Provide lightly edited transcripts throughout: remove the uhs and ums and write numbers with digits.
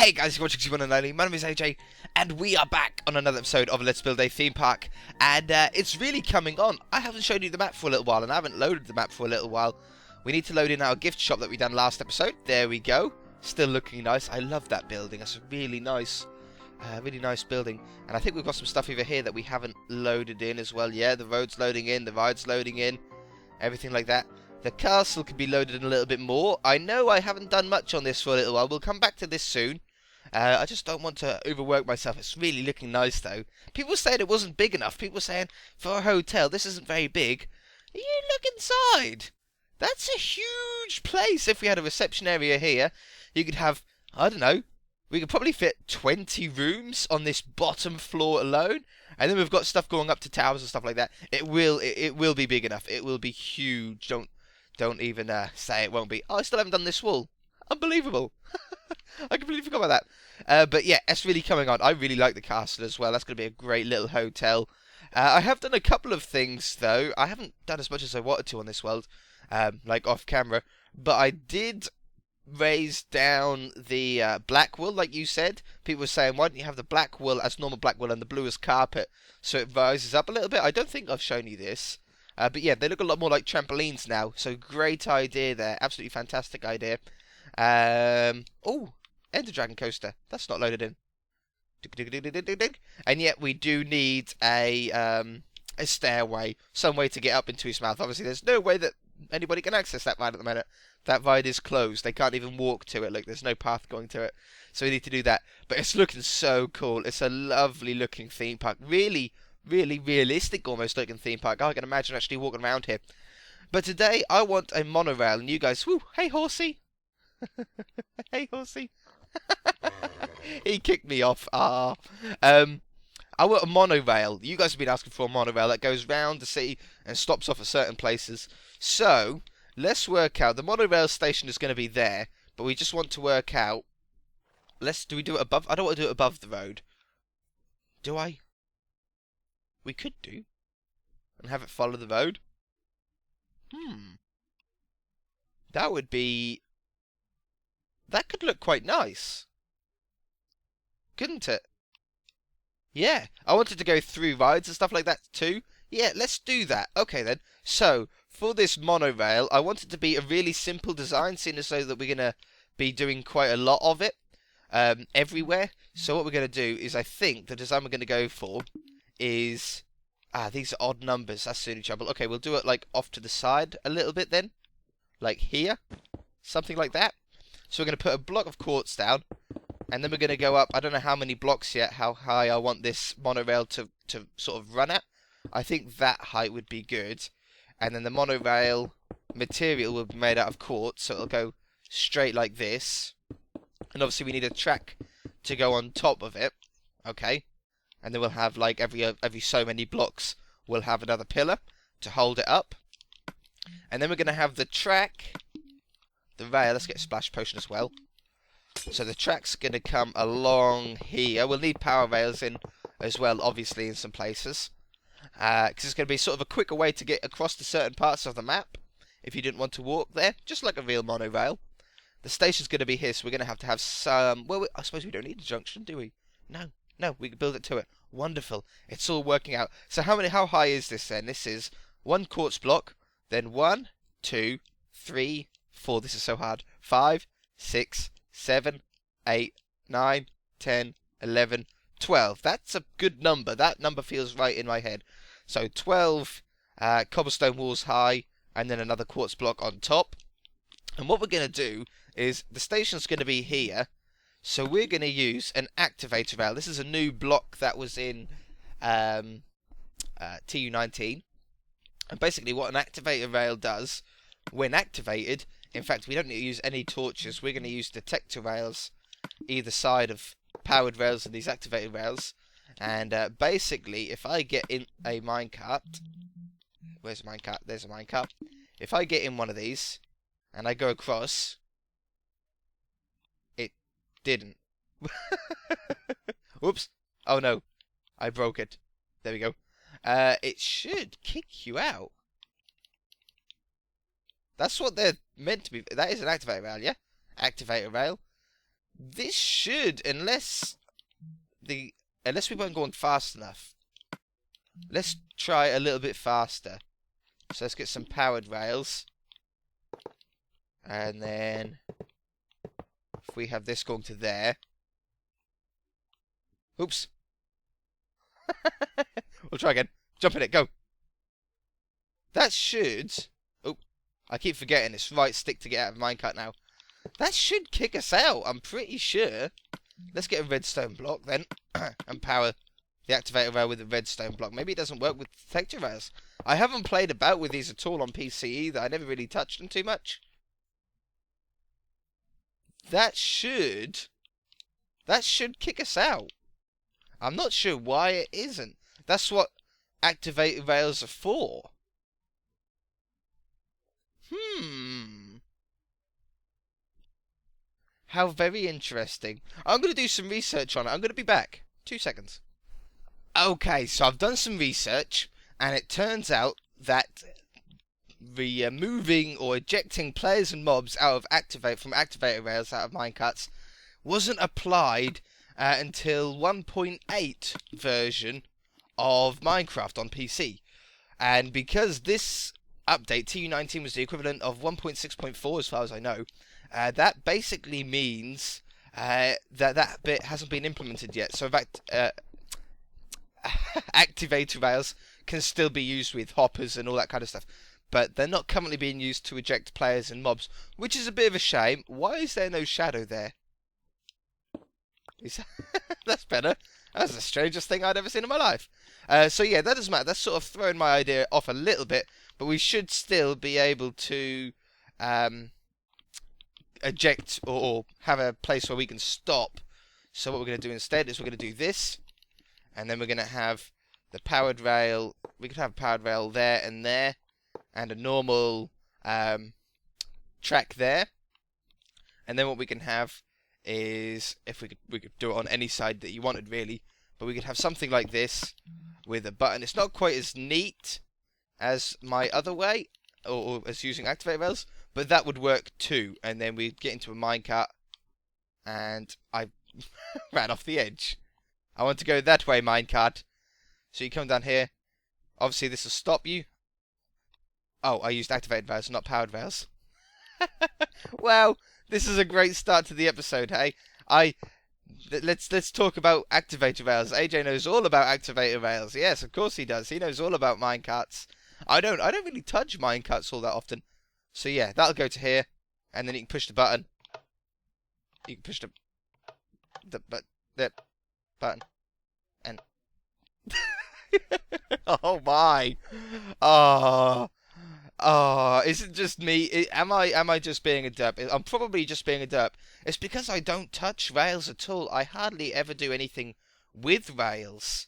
Hey guys, you're watching Monorail. My name is AJ, and we are back on another episode of Let's Build a Theme Park. And it's really coming on. I haven't shown you the map for a little while, and I haven't loaded the map for a little while. We need to load in our gift shop that we done last episode. There we go. Still looking nice. I love that building. That's a really nice building. And I think we've got some stuff over here that we haven't loaded in as well. Yeah, the road's loading in, the ride's loading in, everything like that. The castle can be loaded in a little bit more. I know I haven't done much on this for a little while. We'll come back to this soon. I just don't want to overwork myself. It's really looking nice, though. People said it wasn't big enough. People saying, for a hotel, this isn't very big. You look inside. That's a huge place. If we had a reception area here, you could have, I don't know, we could probably fit 20 rooms on this bottom floor alone. And then we've got stuff going up to towers and stuff like that. It will be big enough. It will be huge. Don't even say it won't be. Oh, I still haven't done this wall. Unbelievable. I completely forgot about that. But yeah, it's really coming on. I really like the castle as well. That's going to be a great little hotel. I have done a couple of things, though. I haven't done as much as I wanted to on this world, like off camera. But I did raise down the black wool, like you said. People were saying, why don't you have the black wool as normal black wool and the blue as carpet, so it rises up a little bit. I don't think I've shown you this. But yeah, they look a lot more like trampolines now. So great idea there. Absolutely fantastic idea. Oh, Ender Dragon Coaster. That's not loaded in. And yet we do need a stairway. Some way to get up into his mouth. Obviously, there's no way that anybody can access that ride at the minute. That ride is closed. They can't even walk to it. Like, there's no path going to it. So we need to do that. But it's looking so cool. It's a lovely looking theme park. Really realistic almost looking theme park. I can imagine actually walking around here. But today I want a monorail, and you guys, whoo, hey horsey. Hey horsey. He kicked me off. I want a monorail. You guys have been asking for a monorail that goes round the city and stops off at certain places. So let's work out. The monorail station is going to be there, but we just want to work out. Do we do it above? I don't want to do it above the road. Do I? We could do. And have it follow the road. That would be... That could look quite nice. Couldn't it? Yeah. I wanted to go through rides and stuff like that too. Yeah, let's do that. Okay then. So, for this monorail, I want it to be a really simple design, seeing as though that we're going to be doing quite a lot of it everywhere. So what we're going to do is, I think, the design we're going to go for is... these are odd numbers. That's the only trouble. Okay, we'll do it, like, off to the side a little bit then. Like here. Something like that. So we're going to put a block of quartz down. And then we're going to go up, I don't know how many blocks yet, how high I want this monorail to sort of run at. I think that height would be good. And then the monorail material will be made out of quartz, so it'll go straight like this. And obviously we need a track to go on top of it. Okay. And then we'll have, like, every so many blocks, we'll have another pillar to hold it up. And then we're going to have the track, the rail. Let's get a splash potion as well. So the track's going to come along here. We'll need power rails in as well, obviously, in some places. Because it's going to be sort of a quicker way to get across to certain parts of the map, if you didn't want to walk there, just like a real monorail. The station's going to be here, so we're going to have some... Well, I suppose we don't need a junction, do we? No, we can build it to it. Wonderful. It's all working out. So how high is this then? This is one quartz block, then 1, 2, 3, 4. This is so hard. 5, 6, 7, 8, 9, 10, 11, 12. That's a good number. That number feels right in my head. So 12 cobblestone walls high, and then another quartz block on top. And what we're going to do is, the station's going to be here. So we're going to use an activator rail. This is a new block that was in TU19. And basically what an activator rail does, when activated, in fact we don't need to use any torches, we're going to use detector rails either side of powered rails and these activated rails. And basically, if I get in a minecart, where's a minecart? There's a minecart. If I get in one of these, and I go across... Didn't. Whoops. Oh no. I broke it. There we go. It should kick you out. That's what they're meant to be. That is an activator rail, yeah? Activator rail. This should, unless we weren't going fast enough. Let's try a little bit faster. So let's get some powered rails. And then if we have this going to there. Oops. We'll try again. Jump in it, go. That should... Oh, I keep forgetting it's right stick to get out of minecart now. That should kick us out, I'm pretty sure. Let's get a redstone block then. And power the activator rail with a redstone block. Maybe it doesn't work with detector rails. I haven't played about with these at all on PC either. I never really touched them too much. That should kick us out. I'm not sure why it isn't. That's what activator rails are for. How very interesting. I'm going to do some research on it. I'm going to be back. 2 seconds. Okay, so I've done some research, and it turns out that removing or ejecting players and mobs out of activator rails out of minecarts wasn't applied until 1.8 version of Minecraft on PC. And because this update, TU19, was the equivalent of 1.6.4 as far as I know, that basically means that bit hasn't been implemented yet. So in fact, activator rails can still be used with hoppers and all that kind of stuff, but they're not currently being used to eject players and mobs, which is a bit of a shame. Why is there no shadow there? That's better. That's the strangest thing I'd ever seen in my life. So yeah, that doesn't matter. That's sort of throwing my idea off a little bit, but we should still be able to eject or have a place where we can stop. So what we're going to do instead is we're going to do this, and then we're going to have the powered rail. We could have a powered rail there, and a normal track there. And then what we can have is, if we could do it on any side that you wanted really, but we could have something like this with a button. It's not quite as neat as my other way, or as using activate rails, but that would work too. And then we'd get into a minecart, and I ran off the edge. I want to go that way, minecart. So you come down here. Obviously this will stop you. Oh, I used activated rails, not powered rails. Well, this is a great start to the episode, hey? Let's talk about activator rails. AJ knows all about activator rails. Yes, of course he does. He knows all about minecarts. I don't really touch minecarts all that often. So yeah, that'll go to here, and then you can push the button. You can push the button, and oh my, is it just me? Am I just being a derp? I'm probably just being a derp. It's because I don't touch rails at all. I hardly ever do anything with rails.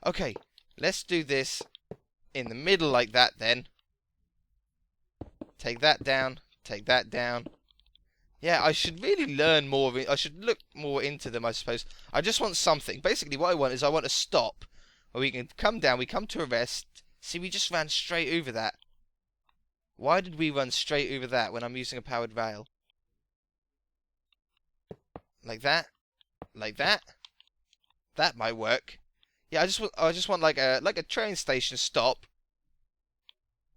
Okay, let's do this in the middle like that then. Take that down. Take that down. Yeah, I should really learn more. I should look more into them, I suppose. I just want something. Basically, what I want is I want a stop where we can come down. We come to a rest. See, we just ran straight over that. Why did we run straight over that when I'm using a powered rail? Like that? Like that? That might work. Yeah, I just want like a train station stop.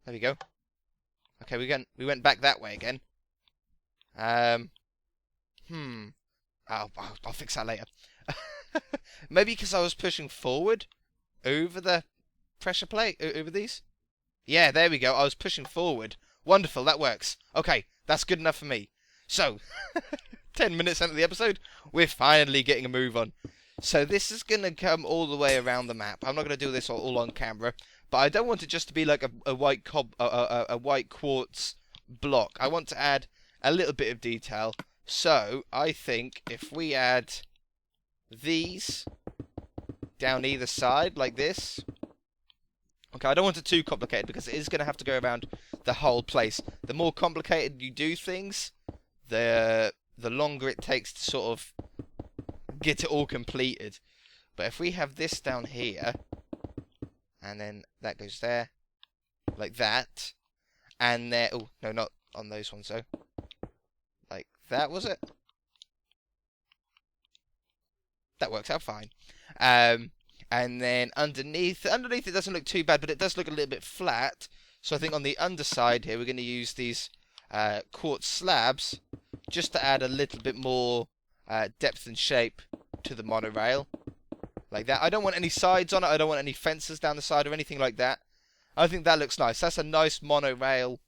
There we go. Okay, we went back that way again. I'll fix that later. Maybe because I was pushing forward over the pressure plate over these. Yeah, there we go. I was pushing forward. Wonderful, that works. Okay, that's good enough for me. So, 10 minutes into the episode, we're finally getting a move on. So this is going to come all the way around the map. I'm not going to do this all on camera, but I don't want it just to be like a white white quartz block. I want to add a little bit of detail. So I think if we add these down either side like this. Okay, I don't want it too complicated because it is going to have to go around the whole place. The more complicated you do things, the longer it takes to sort of get it all completed. But if we have this down here, and then that goes there, like that, and there, oh, no, not on those ones though. Like that, was it? That works out fine. And then underneath it doesn't look too bad, but it does look a little bit flat. So I think on the underside here, we're going to use these quartz slabs just to add a little bit more depth and shape to the monorail. Like that. I don't want any sides on it. I don't want any fences down the side or anything like that. I think that looks nice. That's a nice monorail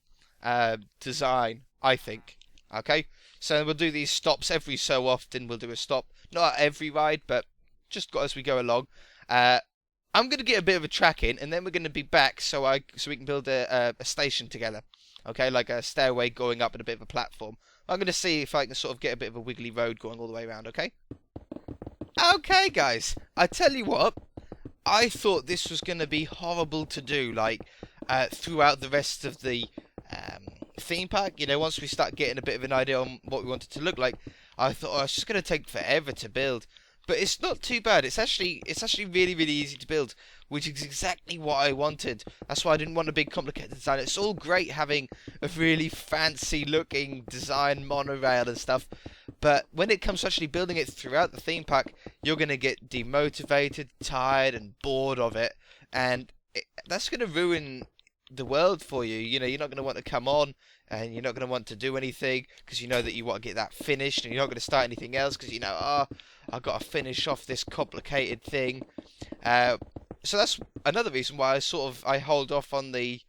design, I think. Okay, so we'll do these stops every so often. We'll do a stop, not at every ride, but just as we go along. I'm going to get a bit of a track in, and then we're going to be back so we can build a station together. Okay, like a stairway going up and a bit of a platform. I'm going to see if I can sort of get a bit of a wiggly road going all the way around. Okay. Okay, guys. I tell you what. I thought this was going to be horrible to do, like throughout the rest of the theme park. You know, once we start getting a bit of an idea on what we want it to look like, I thought, oh, it's just going to take forever to build. But it's not too bad. It's actually really, really easy to build, which is exactly what I wanted. That's why I didn't want a big complicated design. It's all great having a really fancy looking design monorail and stuff, but when it comes to actually building it throughout the theme park, you're going to get demotivated, tired, and bored of it, and that's going to ruin the world for you. You know, you're not going to want to come on, and you're not going to want to do anything because you know that you want to get that finished, and you're not going to start anything else because you know, oh, I've got to finish off this complicated thing. So that's another reason why I hold off on the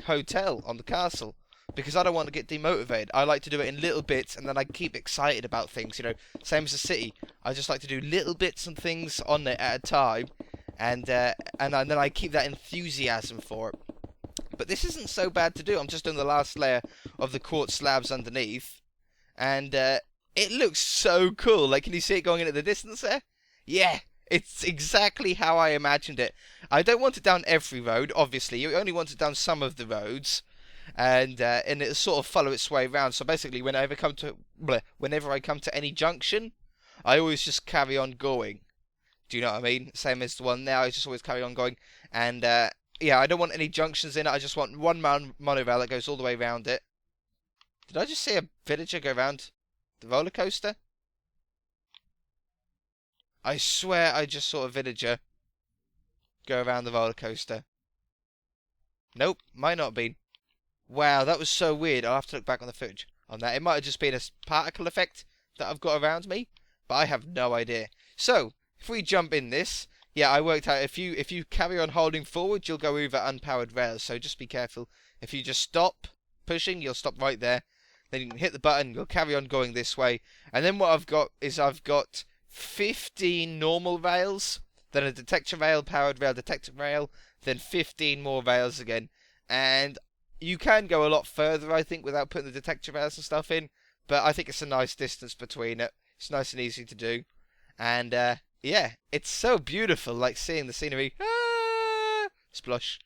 hotel, on the castle, because I don't want to get demotivated. I like to do it in little bits, and then I keep excited about things. You know, same as the city. I just like to do little bits and things on it at a time, and then I keep that enthusiasm for it. But this isn't so bad to do. I'm just doing the last layer of the quartz slabs underneath, and it looks so cool. Like, can you see it going into the distance there? Yeah, it's exactly how I imagined it. I don't want it down every road, obviously. You only want it down some of the roads, and it'll sort of follow its way around. So basically, whenever I come to any junction, I always just carry on going. Do you know what I mean? Same as the one now. I just always carry on going, and yeah, I don't want any junctions in it. I just want one monorail that goes all the way around it. Did I just see a villager go around the roller coaster? I swear I just saw a villager go around the roller coaster. Nope, might not have been. Wow, that was so weird. I'll have to look back on the footage on that. It might have just been a particle effect that I've got around me, but I have no idea. So, if we jump in this, yeah, I worked out if you carry on holding forward, you'll go over unpowered rails. So just be careful. If you just stop pushing, you'll stop right there. Then you can hit the button. You'll carry on going this way. And then what I've got 15 normal rails, then a detector rail, powered rail, detector rail, then 15 more rails again. And you can go a lot further, I think, without putting the detector rails and stuff in. But I think it's a nice distance between it. It's nice and easy to do. And yeah, it's so beautiful, like seeing the scenery. Ah! Splosh.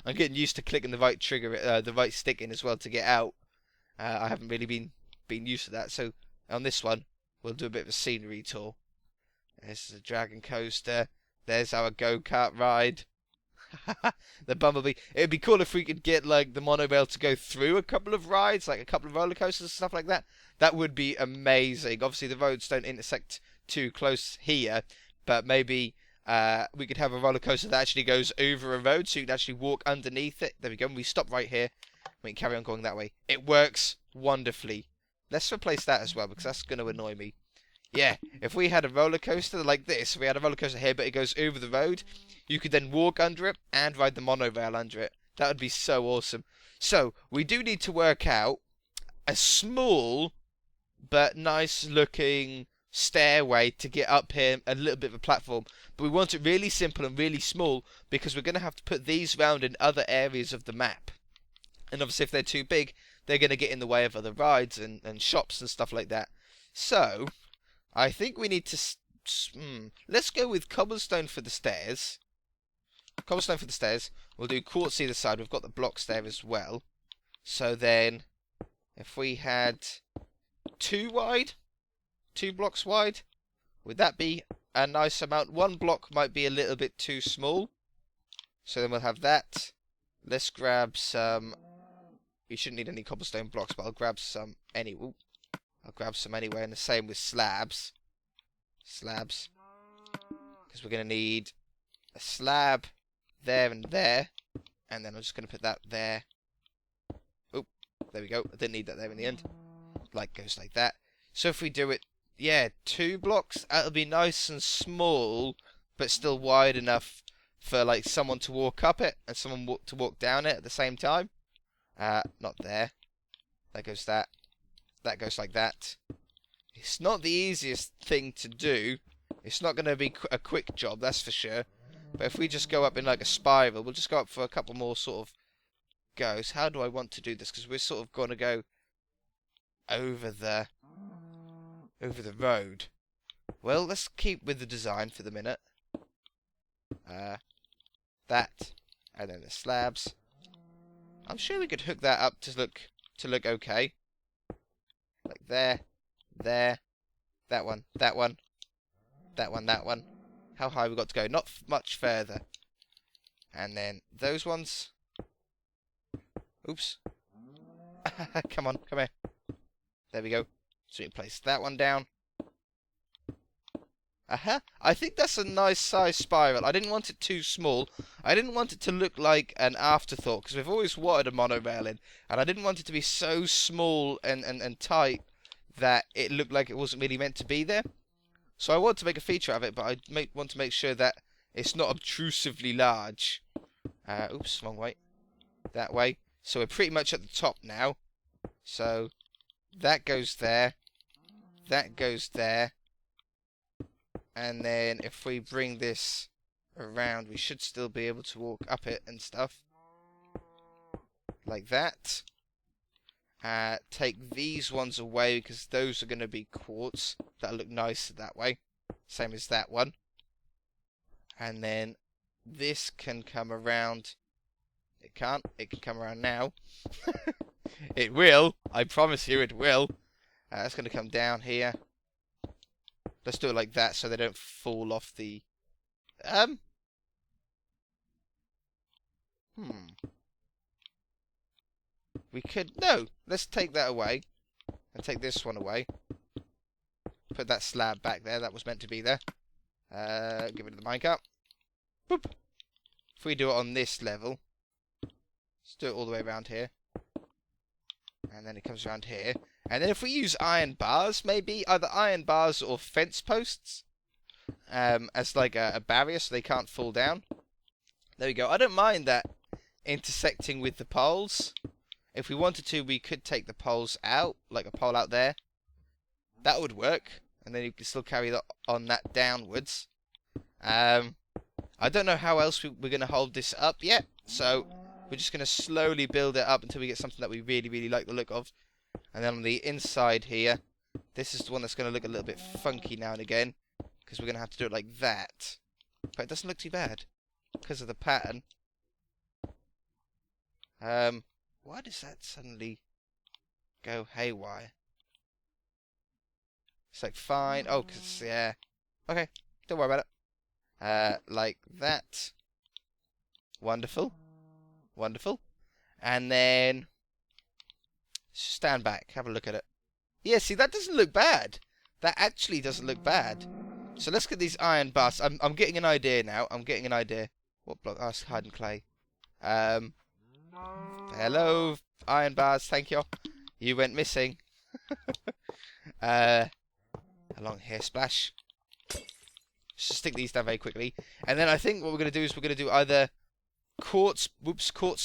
I'm getting used to clicking the right trigger, the right stick in as well to get out. I haven't really been used to that. So on this one, we'll do a bit of a scenery tour. This is a dragon coaster. There's our go-kart ride. The Bumblebee. It'd be cool if we could get like the monorail to go through a couple of rides, like a couple of roller coasters and stuff like that. That would be amazing. Obviously, the roads don't intersect too close here, but maybe we could have a roller coaster that actually goes over a road, so you can actually walk underneath it. There we go. And we stop right here. We can carry on going that way. It works wonderfully. Let's replace that as well, because that's going to annoy me. Yeah, if we had a roller coaster like this, we had a roller coaster here, but it goes over the road, you could then walk under it and ride the monorail under it. That would be so awesome. So, we do need to work out a small but nice looking stairway to get up here, a little bit of a platform. But we want it really simple and really small, because we're going to have to put these round in other areas of the map. And obviously if they're too big, they're going to get in the way of other rides and shops and stuff like that. So, I think we need to... let's go with cobblestone for the stairs. Cobblestone for the stairs. We'll do quartz either side. We've got the blocks there as well. So then, if we had 2 blocks wide, would that be a nice amount? 1 block might be a little bit too small. So then we'll have that. Let's grab some... We shouldn't need any cobblestone blocks, but I'll grab some anyway. I'll grab some anyway, and the same with slabs. Slabs. Because we're going to need a slab there and there. And then I'm just going to put that there. Oh, there we go. I didn't need that there in the end. Like, goes like that. So if we do it, yeah, 2 blocks, that'll be nice and small, but still wide enough for, like, someone to walk up it and someone to walk down it at the same time. Not there. There goes that. That goes like that. It's not the easiest thing to do. It's not going to be a quick job, that's for sure. But if we just go up in like a spiral, we'll just go up for a couple more sort of goes. How do I want to do this? Because we're sort of going to go over the road. Well, let's keep with the design for the minute. That, and then the slabs. I'm sure we could hook that up to look okay. Like there, there, that one, that one, that one, that one. How high we got to go? Not much further. And then those ones. Oops. Come on, come here. There we go. So we place that one down. I think that's a nice size spiral. I didn't want it too small. I didn't want it to look like an afterthought, because we've always wanted a monorail in, and I didn't want it to be so small and tight that it looked like it wasn't really meant to be there. So I want to make a feature of it, but I want to make sure that it's not obtrusively large. Oops, wrong way. That way. So we're pretty much at the top now. So that goes there. That goes there. And then if we bring this around, we should still be able to walk up it and stuff. Like that. Take these ones away, because those are going to be quartz. That'll look nicer that way. Same as that one. And then this can come around. It can't. It can come around now. It will. I promise you it will. That's going to come down here. Let's do it like that so they don't fall off the... We could... No! Let's take that away. And take this one away. Put that slab back there. That was meant to be there. Get rid of the minecart. Boop! If we do it on this level... Let's do it all the way around here. And then it comes around here. And then if we use iron bars, maybe, either iron bars or fence posts, as like a barrier so they can't fall down. There we go. I don't mind that intersecting with the poles. If we wanted to, we could take the poles out, like a pole out there. That would work. And then you can still carry that on that downwards. I don't know how else we're going to hold this up yet. So we're just going to slowly build it up until we get something that we really, really like the look of. And then on the inside here, this is the one that's going to look a little bit funky now and again, because we're going to have to do it like that. But it doesn't look too bad, because of the pattern. Why does that suddenly go haywire? It's like fine. Oh, because, yeah. Okay, don't worry about it. Like that. Wonderful. Wonderful. And then... stand back, have a look at it. Yeah, see, that doesn't look bad. That actually doesn't look bad. So let's get these iron bars. I'm getting an idea now. I'm getting an idea. What block? Oh, it's hiding clay. Hello, iron bars. Thank you. You went missing. Along here, splash. Just stick these down very quickly. And then I think what we're going to do is we're going to do either quartz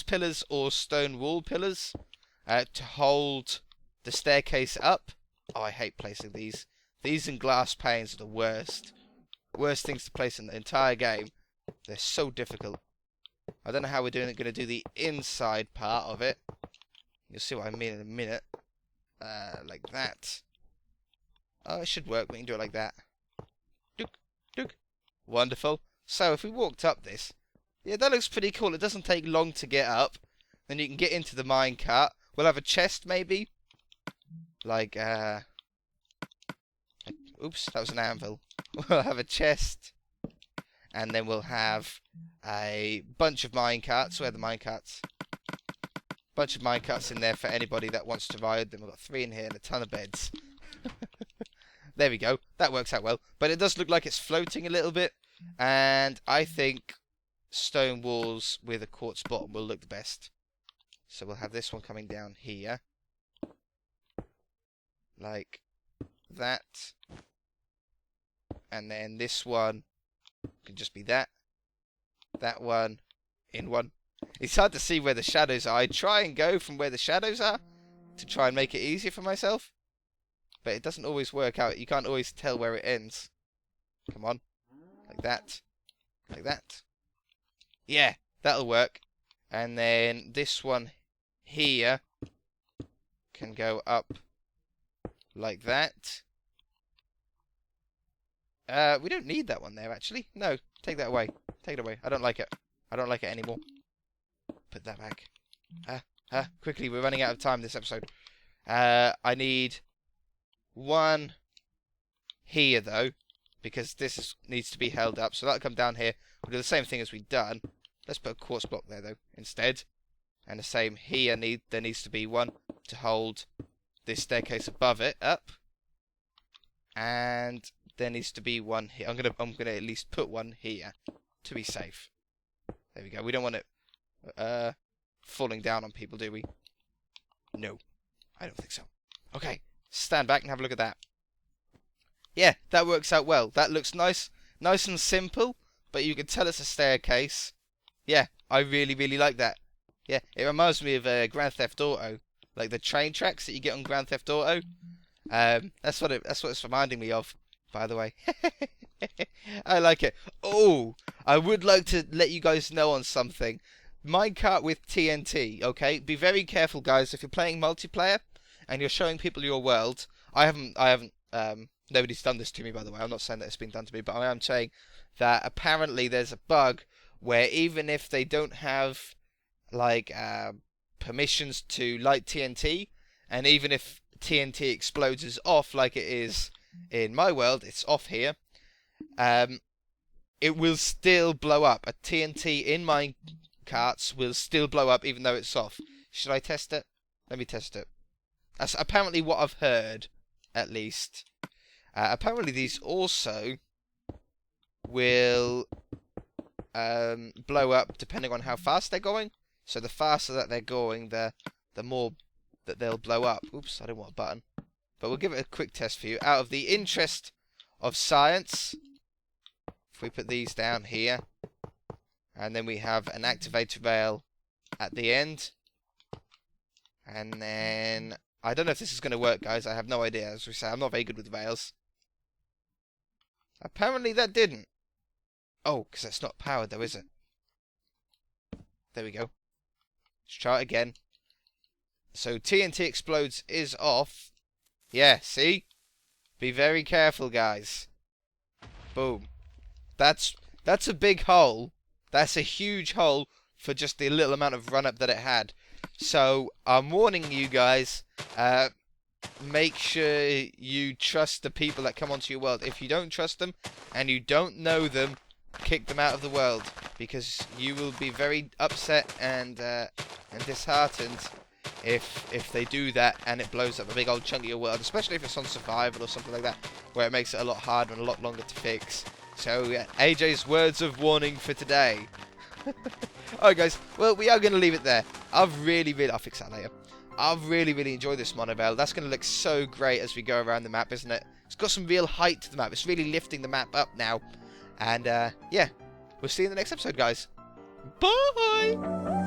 pillars or stone wall pillars. To hold the staircase up. Oh, I hate placing these. These and glass panes are the worst. Worst things to place in the entire game. They're so difficult. I don't know how we're going to do the inside part of it. You'll see what I mean in a minute. Like that. Oh, it should work. We can do it like that. Dook, dook. Wonderful. So, if we walked up this... Yeah, that looks pretty cool. It doesn't take long to get up. Then you can get into the minecart. We'll have a chest, maybe. Like, oops, that was an anvil. We'll have a chest. And then we'll have a bunch of minecarts. Where are the minecarts? Bunch of minecarts in there for anybody that wants to ride them. We've got 3 in here and a ton of beds. There we go. That works out well. But it does look like it's floating a little bit. And I think stone walls with a quartz bottom will look the best. So we'll have this one coming down here. Like that. And then this one can just be that. That one. In one. It's hard to see where the shadows are. I try and go from where the shadows are to try and make it easier for myself. But it doesn't always work out. You can't always tell where it ends. Come on. Like that. Like that. Yeah, that'll work. And then this one here can go up like that. We don't need that one there, actually. No, take that away. Take it away. I don't like it. I don't like it anymore. Put that back. Quickly, we're running out of time this episode. I need one here, though, because this needs to be held up. So that'll come down here. We'll do the same thing as we've done. Let's put a quartz block there, though, instead. And the same here. There needs to be one to hold this staircase above it up. And there needs to be one here. I'm gonna at least put one here to be safe. There we go. We don't want it falling down on people, do we? No, I don't think so. Okay, stand back and have a look at that. Yeah, that works out well. That looks nice and simple, but you can tell it's a staircase. Yeah, I really, really like that. Yeah, it reminds me of Grand Theft Auto, like the train tracks that you get on Grand Theft Auto. That's what it's reminding me of, by the way. I like it. Oh, I would like to let you guys know on something. Minecart with TNT, okay? Be very careful, guys. If you're playing multiplayer and you're showing people your world, I haven't. Nobody's done this to me, by the way. I'm not saying that it's been done to me, but I am saying that apparently there's a bug where even if they don't have like permissions to light TNT, and even if TNT explodes is off, like it is in my world, it's off here. It will still blow up. A TNT in my carts will still blow up even though it's off. Should I test it? Let me test it. That's apparently what I've heard, at least. Apparently these also will blow up depending on how fast they're going. So the faster that they're going, the more that they'll blow up. Oops, I don't want a button. But we'll give it a quick test for you. Out of the interest of science, if we put these down here, and then we have an activator rail at the end. And then, I don't know if this is going to work, guys. I have no idea. As we say, I'm not very good with rails. Apparently that didn't. Oh, because it's not powered though, is it? There we go. Let's try it again. So TNT explodes is off. Yeah, see? Be very careful, guys. Boom. That's a big hole. That's a huge hole for just the little amount of run-up that it had. So, I'm warning you guys, make sure you trust the people that come onto your world. If you don't trust them, and you don't know them, kick them out of the world. Because you will be very upset and disheartened if they do that and it blows up a big old chunk of your world. Especially if it's on survival or something like that, where it makes it a lot harder and a lot longer to fix. So, yeah, AJ's words of warning for today. Alright guys, well, we are going to leave it there. I'll fix that later. I've really enjoyed this monorail. That's going to look so great as we go around the map, isn't it? It's got some real height to the map. It's really lifting the map up now. And, yeah, we'll see you in the next episode, guys. Bye!